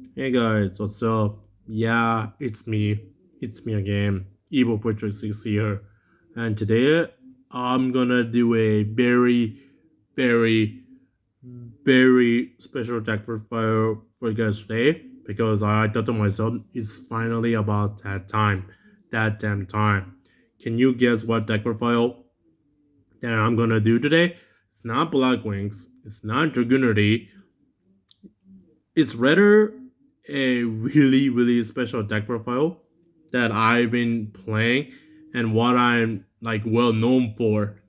Hey guys, what's up? Yeah, it's me. It's me again. Evil Purchase is here. And today I'm gonna do a very, very special deck profile for you guys today because I thought to myself, it's finally about that time. That damn time. Can you guess what deck profile that I'm gonna do today? It's not Black Wings, it's not Dragoonity, it's rather a really special deck profile that I've been playing and what I'm like well known for.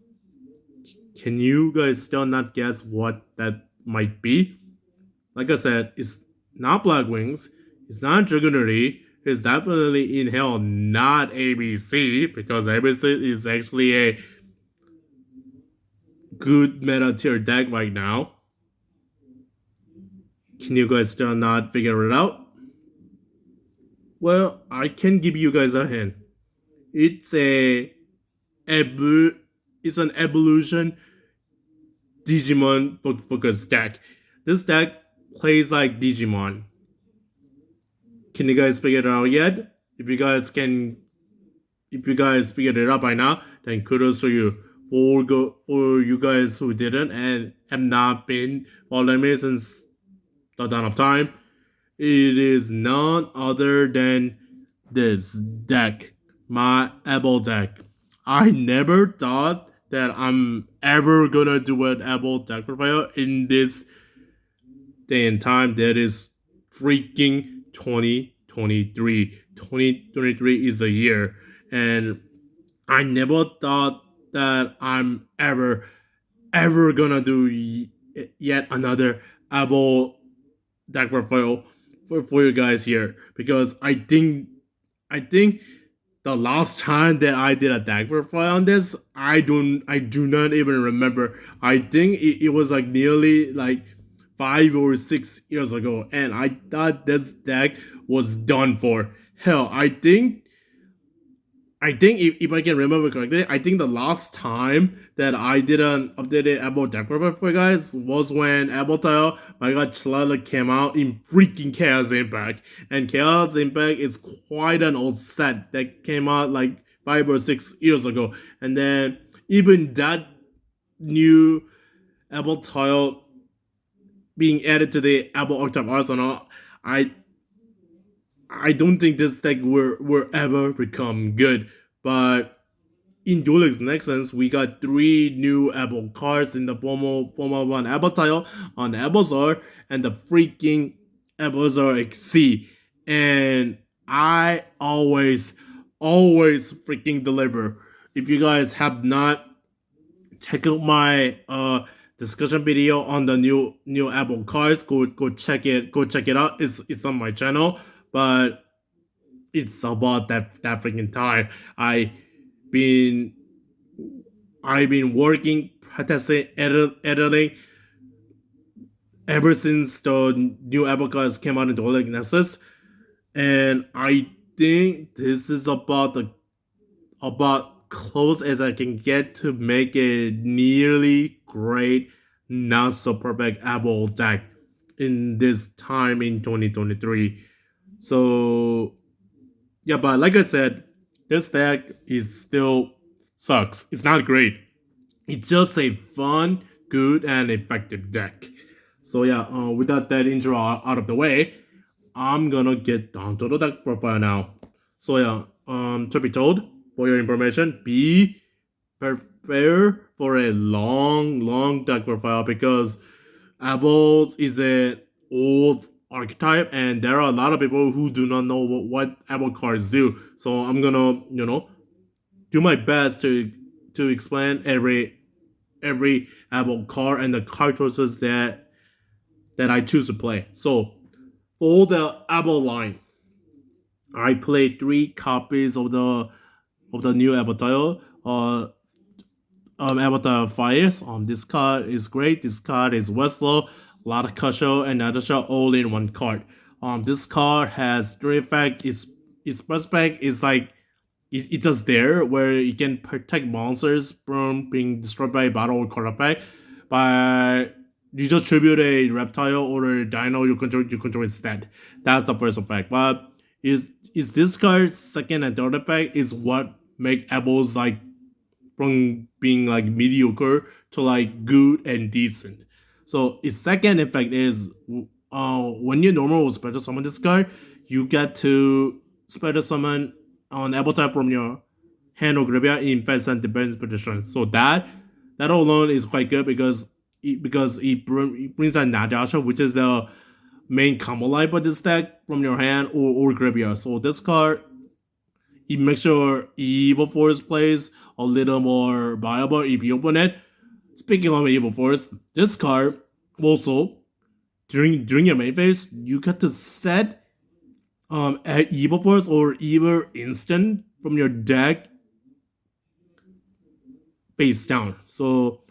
Can you guys still not guess what that might be? Like I said, it's not Black Wings, it's not Dragoonity, it's definitely in hell not ABC because ABC is actually a good meta tier deck right now. Can you guys still not figure it out? Well, I can give you guys a hint. It's a evo- it's an evolution Digimon focus deck. This deck plays like Digimon. Can you guys figure it out yet? If you guys figured it out by now, then kudos to you. For you guys who didn't and have not been following me since the dawn of time, it is none other than this deck, my Evol deck. I never thought that I'm ever gonna do an Evol deck profile in this day and time. That is freaking 2023. 2023 is the year, and I never thought that I'm ever gonna do yet another Evol deck profile for you guys here because I think the last time that I did a deck profile on this, I do not even remember. I think it was like nearly like 5 or 6 years ago, and I thought this deck was done for. Hell, I think if I can remember correctly, I think the last time that I did an updated Apple deck profile for you guys was when Apple Tile My God Chalala came out in freaking Chaos Impact. And Chaos Impact is quite an old set that came out like 5 or 6 years ago. And then even that new Apple Tile being added to the Apple Octave Arsenal, I I don't think this deck will ever become good. But in Duelix Nexus, we got three new Apple cards in the form of one Apple tile on Evols and the freaking Evols XC. And I always freaking deliver. If you guys have not checked out my discussion video on the new Apple cards, go check it out. It's on my channel. But it's about that freaking time. Been I've been working, practicing, editing ever since the new Apple cards came out in the Olympic Nexus, and I think this is about close as I can get to make a nearly great, not so perfect Apple deck in this time in 2023. So yeah, but like I said, this deck is still sucks. It's not great. It's just a fun, good, and effective deck. So yeah, without that intro out of the way, I'm gonna get down to the deck profile now. So yeah, to be told, for your information, be prepared for a long deck profile because Evols is an old archetype, and there are a lot of people who do not know what Evol cards do. So I'm gonna, do my best to explain every Evol card and the card choices that I choose to play. So for the Evol line, I played three copies of the new Avatar. Avatar Fires. This card is great. This card is Westlaw, a lot of Cusho, and Natasha all in one card. This card has three effects. Its first effect is like it's just there where you can protect monsters from being destroyed by battle or card effect by you just tribute a reptile or a dino you control instead. That's the first effect. But is this card's second and third effect is what make Evols like from being like mediocre to like good and decent. So its second effect is when you normal special summon this card, you get to special summon an able type from your hand or graveyard in defense and defense position. So that alone is quite good because it brings an Nagasha, which is the main combo line for this deck from your hand or graveyard. So this card it makes your Evil Force plays a little more viable if you open it. Speaking of Evil Force, this card also during your main phase, you get to set an Evil Force or Evil Instant from your deck face down. So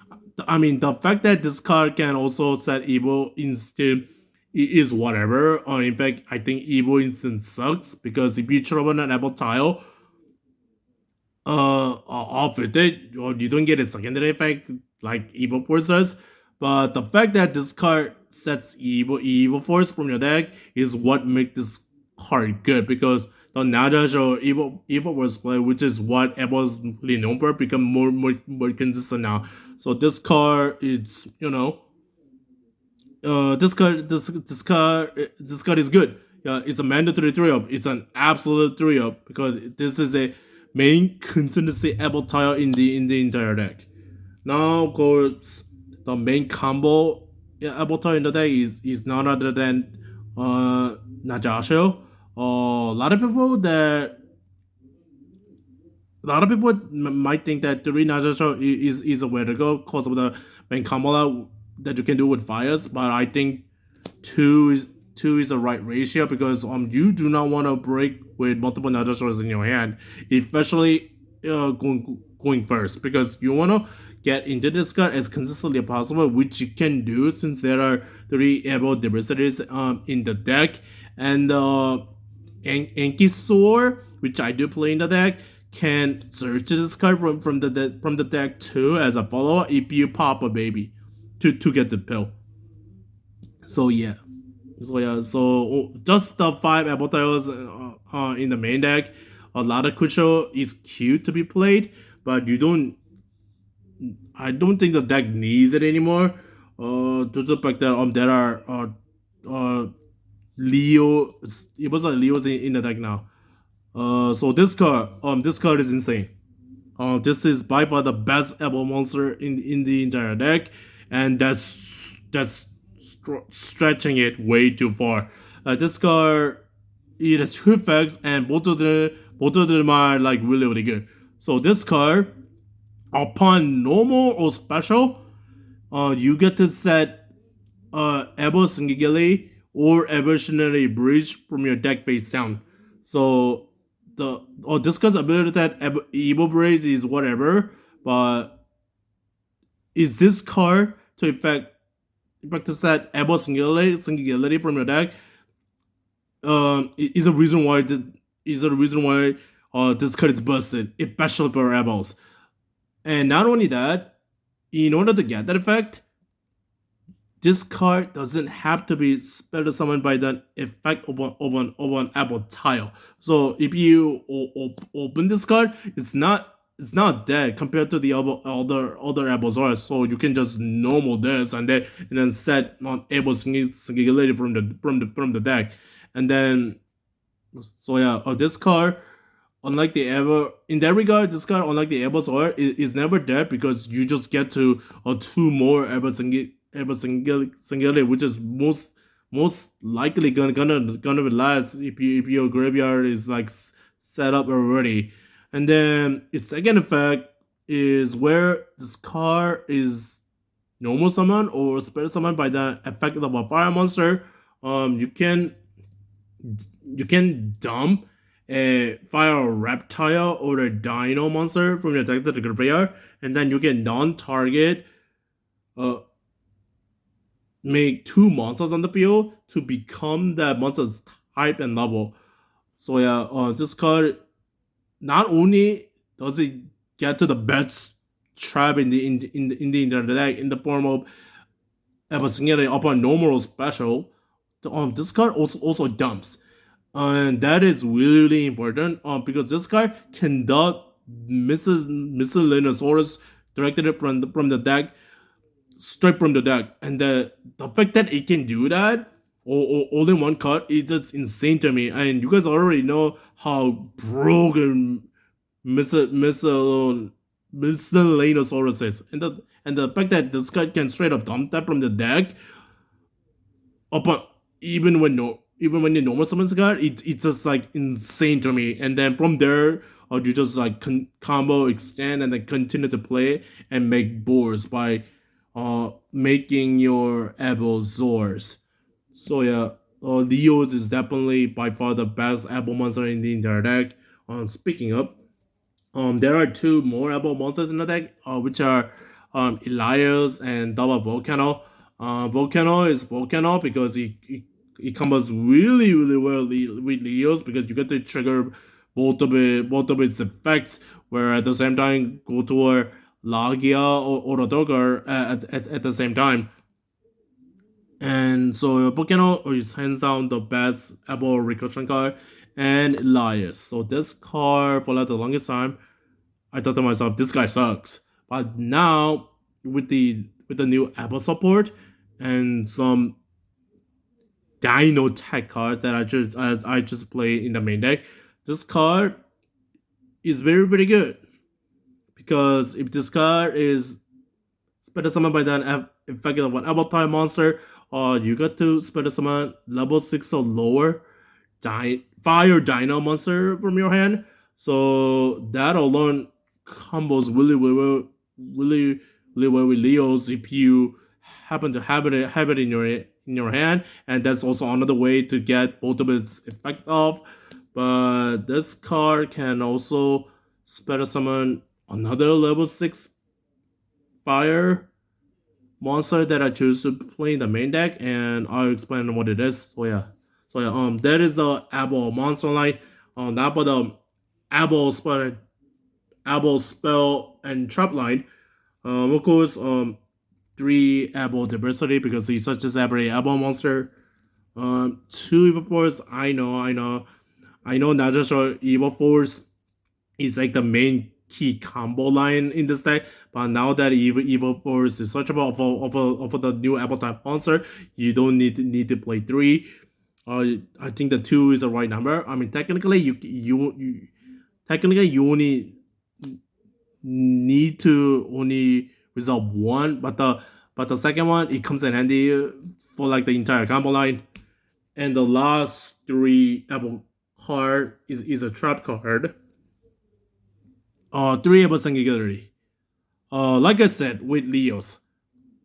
I mean the fact that this card can also set Evil Instant is whatever. Or in fact, I think Evil Instant sucks because if you throw on an Apple tile, off with it, or you don't get a secondary effect like Evil Force does. But the fact that this card sets Evil Force from your deck is what makes this card good because the Nadash or Evil Force play, which is what Evo's really known for, become more consistent now. So this card is this card is good. Yeah, it's a mandatory 3-up. It's an absolute 3-up because this is a main consistency able tile in the entire deck. Now of course the main combo able tile in the deck is none other than Najasho. A lot of people might think that three Najasho is a way to go because of the main combo that you can do with fires, but I think two is the right ratio because you do not want to break with multiple Najashos in your hand, especially going first because you want to get into this card as consistently as possible, which you can do since there are three able diversities in the deck and Anki Sword, which I do play in the deck, can search this card from the deck too as a follow up if you pop a baby to get the pill. So yeah. So just the five apple tiles in the main deck. A lot of crucial is cute to be played, but you don't. I don't think the deck needs it anymore. To the fact that there are Leo. It was a Leo's in the deck now. So this card is insane. This is by far the best apple monster in the entire deck, and that's stretching it way too far. This card it has two effects, and both of them are like really good. So this card, upon normal or special, you get to set Ever Singly or Evolutionary Bridge from your deck face down. So this card's ability that Evo Bridge is whatever, but is this card to effect practice that Evo Singularity from your deck is a reason why this card is busted, especially for Evos. And not only that, in order to get that effect, this card doesn't have to be special summoned by the effect of an apple tile. So if you open this card, it's not dead compared to the other apples are. So you can just normal this and then set on able singularity from the deck, and then so yeah, this card unlike the ever in that regard, this card unlike the ever sword is never dead because you just get to two more singularity, which is most likely gonna be last if your graveyard is like set up already. And then its second effect is where this card is normal summon or special summon by the effect of a fire monster. You can dump a fire reptile or a dino monster from your deck to the graveyard, and then you can non-target uh make two monsters on the field to become that monster's type and level. So yeah, this card not only does it get to the best trap in the deck in the form of Evol upon normal or special, this card also dumps, and that is really important. Because this card cannot miscellaneous directed from the deck, straight from the deck, and the fact that it can do that or all in one card is just insane to me. And you guys already know how broken miscellaneous is, and the fact that this card can straight up dump that from the deck upon even when no even when you normal summons card, it's just like insane to me. And then from there, you just like combo extend and then continue to play and make boards by making your Evol Zors. So yeah, Leos is definitely by far the best Apple monster in the entire deck. Speaking of, there are two more Evol monsters in the deck, which are Elias and Double Volcano. Volcano is Volcano because it combos really well with Leos, because you get to trigger both of its effects, where at the same time go to a Lagia or a Dogger at the same time. And so Volcano is hands down the best Apple recursion card, and Elias. So this card for like the longest time, I thought to myself, this guy sucks. But now with the new Apple support and some Dino Tech cards that I just play in the main deck, this card is very good. Because if this card is Spider Summon by then effective one Apple type monster, you got to Spider Summon level 6 or lower fire dino monster from your hand. So that alone combos really well with Leos if you happen to have it in your hand, and that's also another way to get both of its effect off. But this card can also special summon another level 6 fire monster that I choose to play in the main deck, and I'll explain what it is. That is the Evol monster line. Now for the Evol spell and trap line. Of course, three Evol diversity because he's such as every Evol monster. Two Evil Force. I know. Not just Evil Force is like the main key combo line in this deck. But now that Evil Force is searchable of the new Apple type monster, you don't need to play three. I think the two is the right number. I mean, technically, you only need to only resolve one, but the second one it comes in handy for like the entire combo line. And the last three Apple card is a trap card. Three Apple Singularity. Like I said with Leos,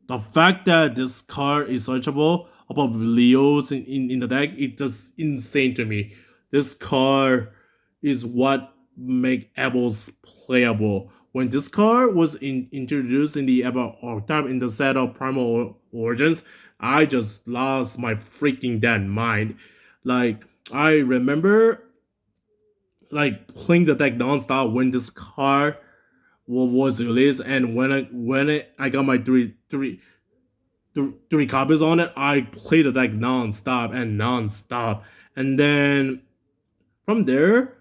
the fact that this card is searchable above Leos in the deck, it's just insane to me. This card is what make Evols playable. When this card was introduced in the Evo archetype in the set of Primal Origins, I just lost my freaking dead mind. Like, I remember like playing the deck nonstop when this card was released, and I got my three copies on it, I played the deck nonstop. And then from there,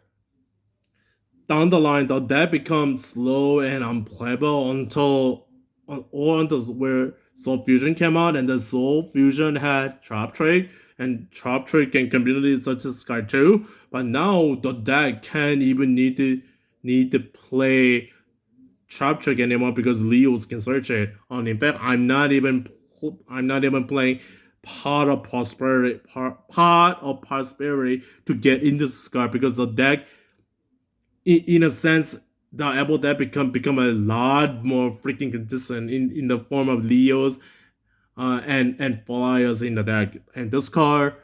down the line, the deck becomes slow and unplayable until where Soul Fusion came out, and the Soul Fusion had Trap Trick, and Trap Trick can completely such as Sky 2. But now the deck can't even need to play Trap Trick anymore because Leos can search it. In fact, I'm not even playing Pot of Prosperity to get into this card, because the deck, in a sense, the Apple deck become a lot more freaking consistent in the form of Leos and flyers in the deck. And this card,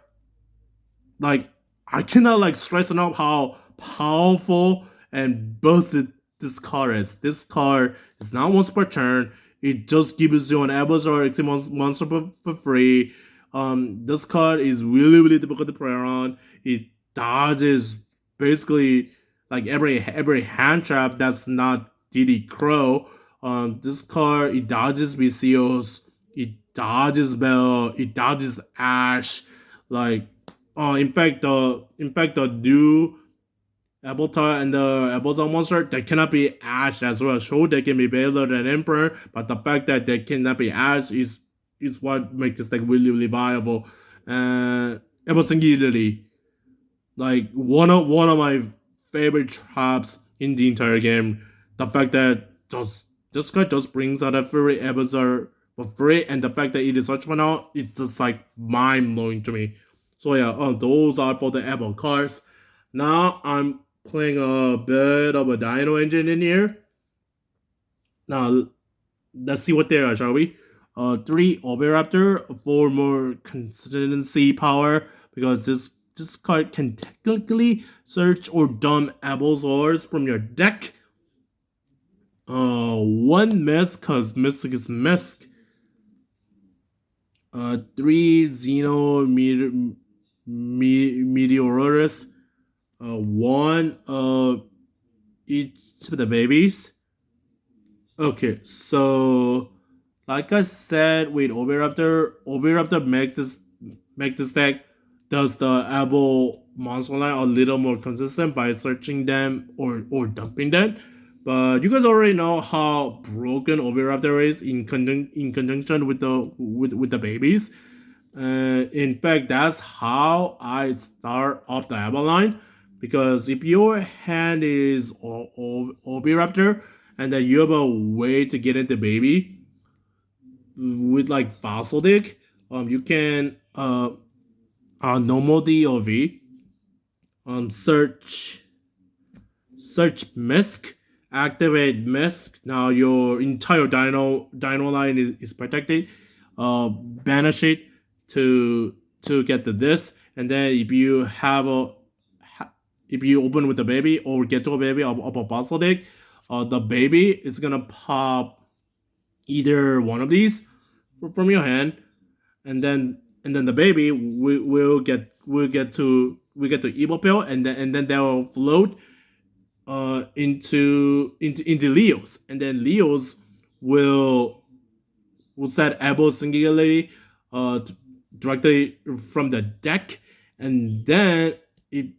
like, I cannot like stress enough how powerful and busted this card is. This card is not once per turn. It just gives you an Evos or X monster for free. This card is really difficult to play around. It dodges basically like every hand trap that's not DD Crow. This card, it dodges VCOs. It dodges Bell, it dodges Ash. Like, in fact the new Avatar and the Evols monster, they cannot be Ash as well. Sure, they can be better than Emperor, but the fact that they cannot be Ash is what makes this like really really viable. And Evo singularly, like one of my favorite traps in the entire game. The fact that just this guy just brings out every episode for free, and the fact that it is such one out, it's just like mind blowing to me. So yeah, those are for the Apple cards. Now I'm playing a bit of a Dino engine in here. Now let's see what they are, shall we? Three Oviraptor for more consistency power because this card can technically search or dump Evols from your deck. One Misk cause Mystic is Misk. Three Xeno Meteorus. One each of the babies. Okay, so like I said with Oviraptor make this deck does the Evol monster line a little more consistent by searching them or dumping them. But you guys already know how broken Oviraptor is in conjunction with the babies. In fact, that's how I start off the Evol line. Because if your hand is Oviraptor and then you have a way to get into baby with like fossil dick, you can normal DOV search Misk, activate Misk. Now your entire dino line is protected. Banish it to get to this, and then if you have a if you open with the baby or get to a baby of a fossil dick, the baby is gonna pop either one of these from your hand, and then the baby will get to Evil Pill, and then they'll float into Leos, and then Leos will set Evil singularity uh directly from the deck, and then it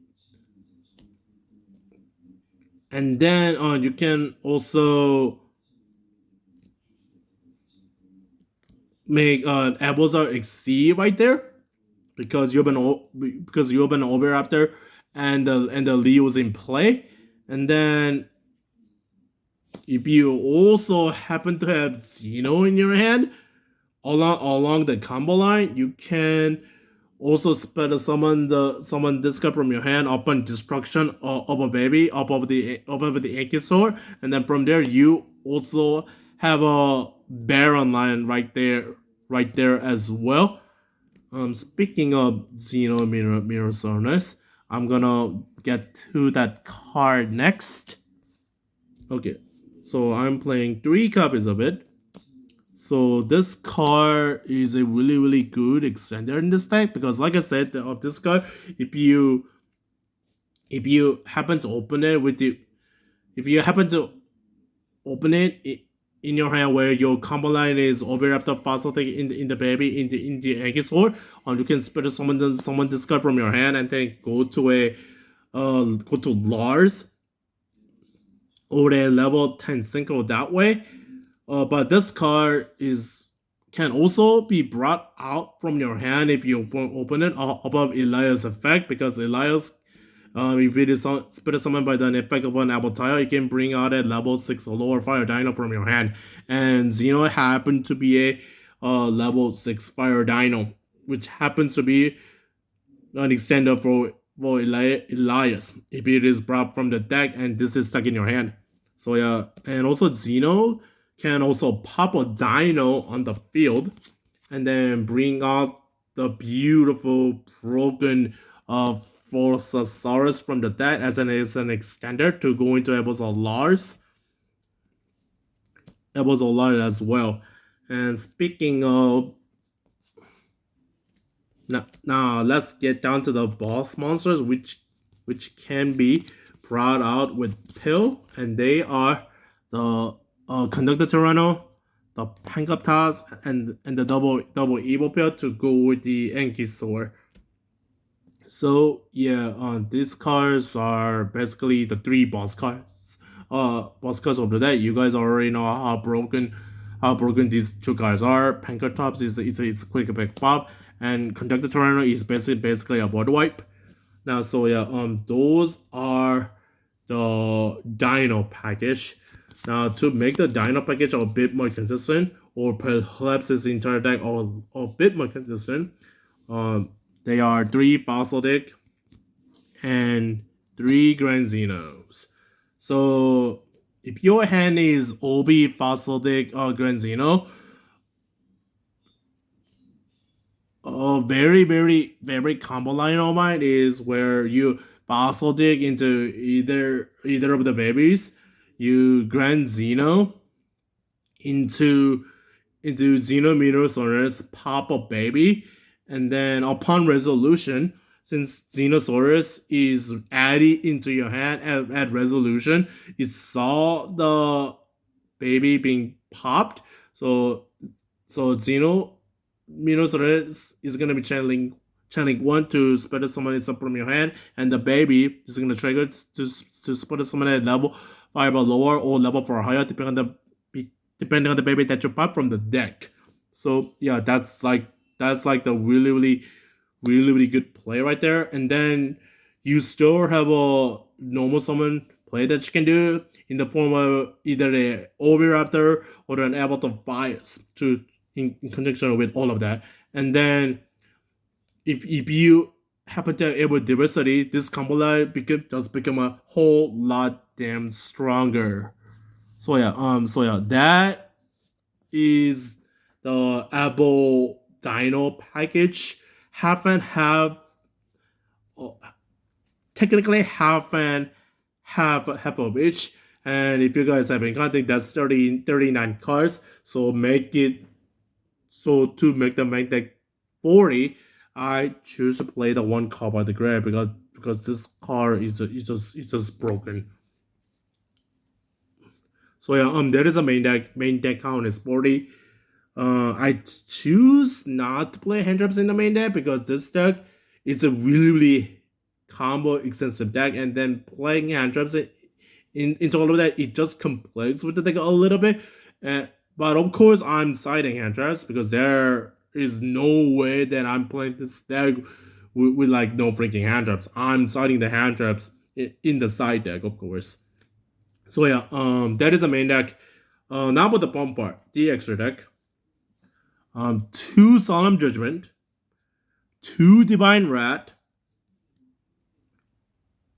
and then you can also make Evols exceed right there because you have an Overraptor and the Leo's in play, and then if you also happen to have Xeno in your hand along the combo line, you can also spell summon this card from your hand upon destruction of a baby above the Ankh sword, and then from there you also have a Baron line right there as well. Speaking of Xeno Mirror Soreness, I'm gonna get to that card next. Okay, so I'm playing three copies of it. So this card is a really really good extender in this deck because, like I said, of this card, if you happen to open it with the if you happen to open it in your hand where your combo line is Overraptor Fossil Thing in the baby in the Ankh sword, you can spell summon this card from your hand and then go to Lars or a level 10 synchro that way. But this card can also be brought out from your hand if you open it above Elias' effect, because Elias, if it is spirit summoned by the effect of an avatar, you can bring out a level 6 or lower fire dino from your hand. And Xeno happened to be a level 6 fire dino, which happens to be an extender for Elias if it is brought from the deck and this is stuck in your hand. So yeah, and also Xeno can also pop a dino on the field and then bring out the beautiful broken Forzasaurus from the deck as an extender to go into Evols as well. And speaking of now let's get down to the boss monsters, which can be brought out with pill, and they are the Conductor Tyranno, the Pankaptas, and the double Evil pair to go with the Enki sword. So yeah, these cards are basically the three boss cards. Boss cards of the deck. You guys already know how broken these two cards are. Pankaptas is it's a quick pick pop, and Conductor Tyranno is basically a board wipe. Now, so yeah, those are the Dino package. Now, to make the Dino package a bit more consistent, or perhaps its entire deck a bit more consistent, um, they are three Fossil deck and three Grand Xenos. So, if your hand is Obi, Fossil deck, or Grand Xeno, a very common line of mine is where you fossil dig into either of the babies, you Grand Xeno into Xenominosaurus pop up baby, and then upon resolution, since Xenosaurus is added into your hand at resolution, it saw the baby being popped, so Xeno Minosaurus is gonna be channeling one to spell summon it from your hand, and the baby is gonna trigger to spell summon at level 5 or lower or level 4 or higher, depending on the baby that you pop from the deck. So yeah, that's like the really good play right there. And then you still have a normal summon play that you can do in the form of either a Oviraptor or an Abbot of Fires to in conjunction with all of that. And then if you happen to have able diversity, this combo line does become a whole lot damn stronger. So yeah, that is the Apple Dino package. Half and half, oh, technically half of each. And if you guys have been counting, that's 39 cards. So make it so to make the main deck 40, I choose to play the one card by the grave because this card is just broken. So yeah, there is a main deck count is 40. I choose not to play hand traps in the main deck because this deck it's a really combo extensive deck, and then playing hand traps in total of that it just conflicts with the deck a little bit. But of course, I'm siding hand traps because there is no way that I'm playing this deck with like no freaking hand traps. I'm siding the hand traps in the side deck, of course. So yeah, that is the main deck. Now about the fun part, the extra deck. Two Solemn Judgment, two Divine Rat,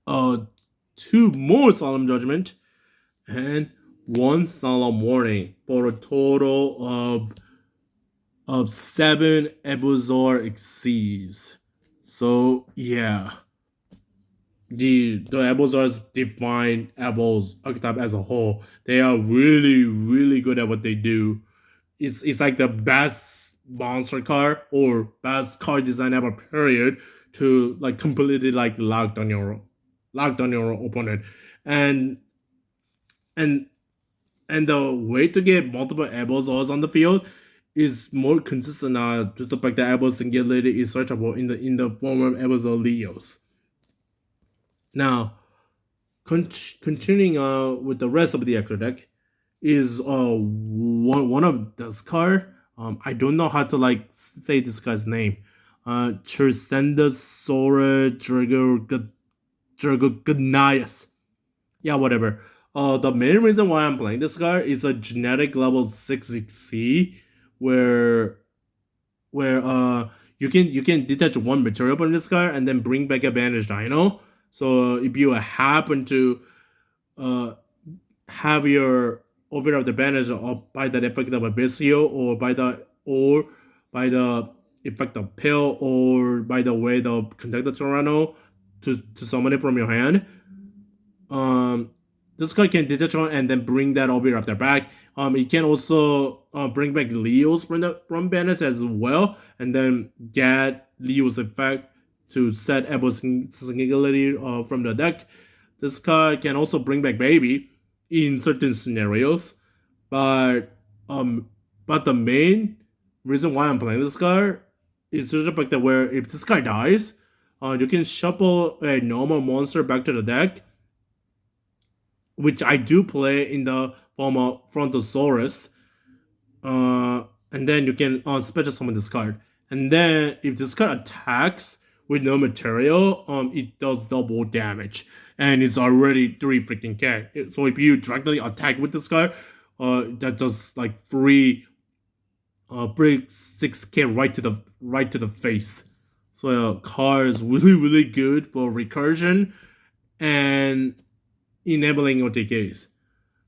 two more Solemn Judgment, and one Solemn Warning for a total of 7 Ebuzor Exceeds. So yeah, the Ebuzors define Evol's archetype as a whole. They are really good at what they do. It's like the best monster card or best card design ever. Period. To like completely like locked on your opponent, and and and the way to get multiple Ebuzors on the field is more consistent to the fact that Ebol singularity is searchable in the form of Ebuzor Leos. Now, continuing with the rest of the extra deck is one of this card. I don't know how to like say this guy's name. Trisendosora Dragognias. Yeah, whatever. The main reason why I'm playing this card is a genetic level 6C where you can detach one material from this card and then bring back a banished dino. So if you happen to have your orbit of the banish by the effect of Abyssio or by the effect of Pill or by the way the Conductor Tyranno to summon it from your hand, this card can detach one and then bring that orbit up their back. It can also bring back Leo's from banners as well, and then get Leo's effect to set Evo's singularity from the deck. This card can also bring back Baby in certain scenarios, but But the main reason why I'm playing this card is due to the fact that where if this guy dies, you can shuffle a normal monster back to the deck, which I do play in the form of Frontosaurus. And then you can special summon this card. And then if this card attacks with no material, it does double damage, and it's already 3 freaking K. So if you directly attack with this card, that does like three 6K right to the face. So card is really good for recursion and enabling OTKs.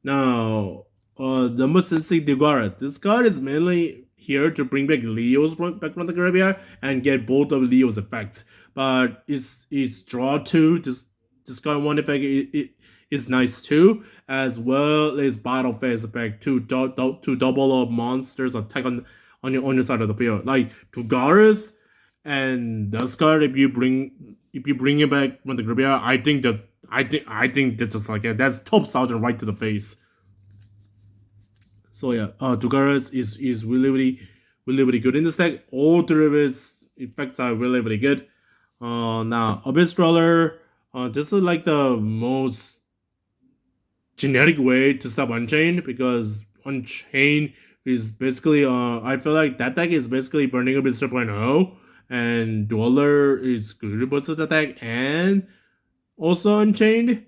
Now, number 60 Dugara. This card is mainly here to bring back back from the graveyard and get both of Leo's effects. But it's draw two. This card one effect it is nice too, as well as battle phase effect to double up monsters attack on your side of the field. Like Dugaras and this card, if you bring it back from the graveyard, I think that's just like that's top sergeant right to the face. So yeah, Dugaras is really good in this deck. All three of its effects are really good. Now Abyss Dweller, this is like the most generic way to stop Unchained, because Unchained is basically I feel like that deck is basically Burning Abyss 2.0, and Dweller is good versus attack and also Unchained.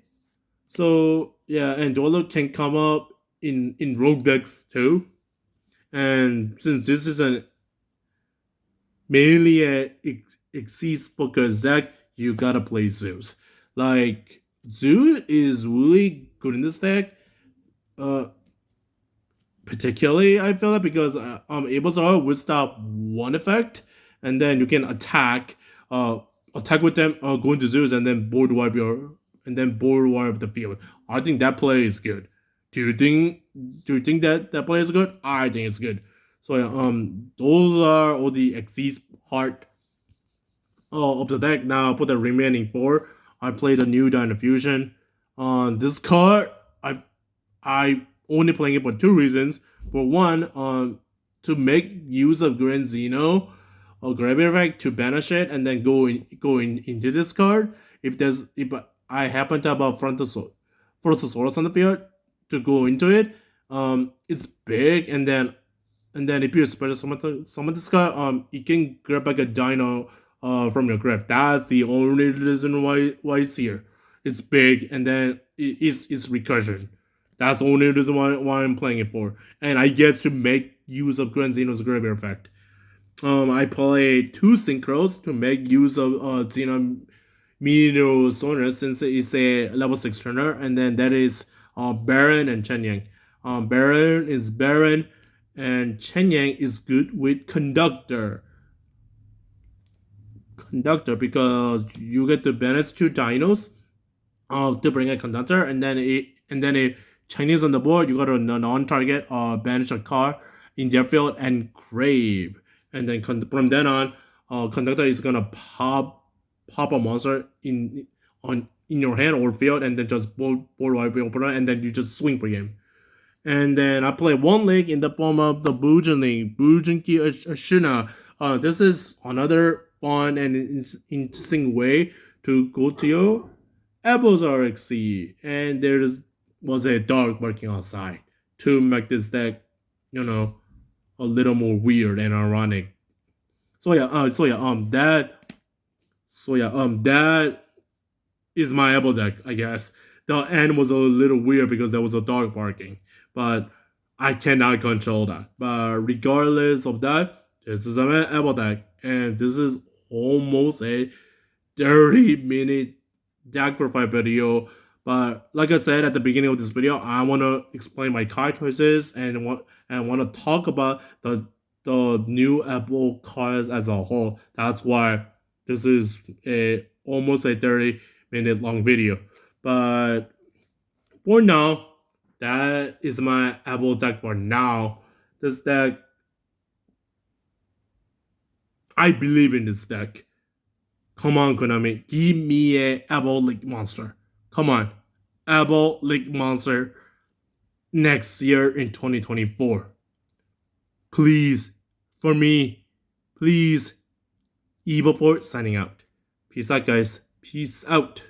So yeah, and Dweller can come up in rogue decks too. And since this is an mainly a Xyz focus deck, you gotta play Zeus. Like Zeus is really good in this deck. Uh, Particularly I feel that because Evols are would stop one effect, and then you can attack with them, go into Zeus, and then board wipe the field. I think that play is good. Do you think that that play is good? I think it's good. So yeah, those are all the Xyz part of the deck. Now for the remaining four, I played the new Dino Fusion. On this card, I only playing it for two reasons. For one, to make use of Grand Zeno or Gravity Effect to banish it and then go into this card. If I happen to have a Frontosaurus on the field to go into it, it's big, and then if you special summon this card, you can grab like a dino from your grip. That's the only reason why it's here. It's big, and then it's recursion. That's the only reason why I'm playing it for. And I get to make use of Grand Zeno's graveyard effect. I play two synchros to make use of Xeno Minosaurus, since it's a level 6 turner, and then that is Baron and Chen Yang. Baron is Baron, and Chen Yang is good with Conductor. Conductor, because you get to banish two dinos to bring a Conductor, and then if Chinese on the board, you got to non-target banish a card in their field and grave, and then from then on, Conductor is gonna pop a monster in your hand or field, and then just board wipe your opponent, and then you just swing for him. And then I play one link in the form of the Bujin link, Bujinki Ashina. This is another fun and interesting way to go to your Evols RXC, and there was a dog barking outside to make this deck, a little more weird and ironic. That is my Evol deck, I guess. The end was a little weird because there was a dog barking, but I cannot control that. But regardless of that, this is an Evol deck, and this is almost a 30-minute deck profile video. But like I said at the beginning of this video, I want to explain my card choices and want to talk about the new Evol cards as a whole. That's why this is almost a 30-minute long video. But for now, that is my Evol deck for now. This deck, I believe in this deck. Come on, Konami, give me a Evol League monster. Come on, Evol League monster next year in 2024. Please, for me, please. Evil signing out. Peace out, guys. Peace out.